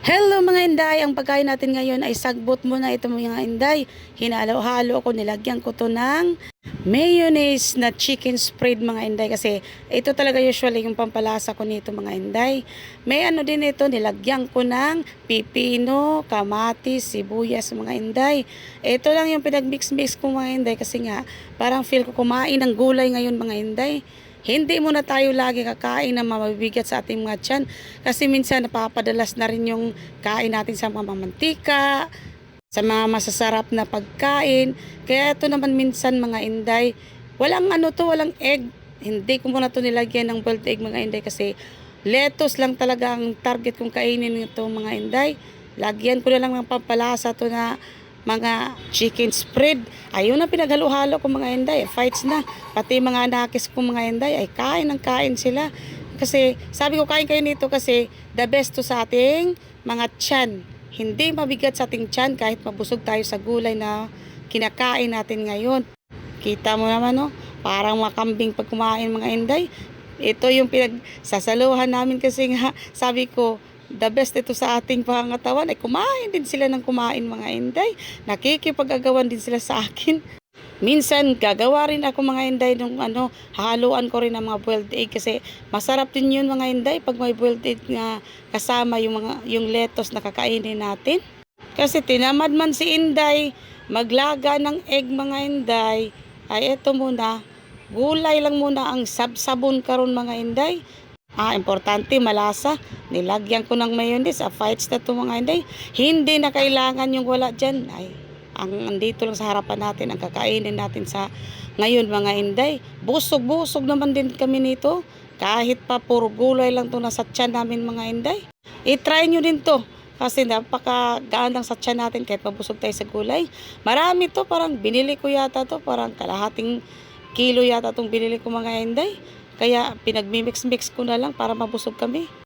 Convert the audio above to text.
Hello mga inday, ang pagkain natin ngayon ay sagbot muna ito mga inday. Hinalo-halo ko, nilagyan ko to ng mayonnaise na chicken spread mga inday kasi ito talaga usually yung pampalasa ko nito mga inday. May ano din ito, nilagyan ko ng pipino, kamatis, sibuyas mga inday. Ito lang yung pinag-mix-mix ko mga inday kasi nga parang feel ko kumain ng gulay ngayon mga inday. Hindi muna tayo lagi kakain na mabibigat sa ating mga tiyan. Kasi minsan napapadalas na rin yung kain natin sa mga mantika, sa mga masasarap na pagkain. Kaya ito naman minsan mga inday, walang ano to, walang egg. Hindi ko muna to nilagyan ng boiled egg mga inday kasi lettuce lang talaga ang target kong kainin nito mga inday. Lagyan ko na lang ng pampalasa to na mga chicken spread. Ayun na pinaghalo-halo ko mga inday. Fights na. Pati mga nakis ko mga inday ay kain ng kain sila. Kasi sabi ko kain kayo nito kasi the best to sa ating mga tiyan. Hindi mabigat sa ating tiyan kahit mabusog tayo sa gulay na kinakain natin ngayon. Kita mo naman no, parang makambing pag kumain mga inday. Ito yung pinagsasaluhan namin kasi nga sabi ko the best ito sa ating pangangatawan ay kumain din sila ng kumain mga inday. Nakikipag-agawan din sila sa akin. Minsan gagawa rin ako mga inday nung haluan ko rin ng mga boiled egg kasi masarap din yun mga inday pag may boiled egg na kasama yung lettuce na kakainin natin. Kasi tinamad man si inday maglaga ng egg mga inday ay eto muna gulay lang muna ang sabsabon karon mga inday. Importante malasa. Nilagyan ko ng mayonnaise. Fights na to mga inday. Hindi na kailangan yung wala dyan. Ay, ang andito lang sa harapan natin, ang kakainin natin sa ngayon mga inday. Busog-busog naman din kami nito. Kahit pa puro gulay lang to nasa tiyan namin mga inday. I-try nyo din to. Kasi napakagaan lang sa tiyan natin kahit mabusog tayo sa gulay. Marami to. Parang binili ko yata to. Parang kalahating kilo yata tong binili ko mga inday. Kaya pinagmimix-mix ko na lang para mabusog kami.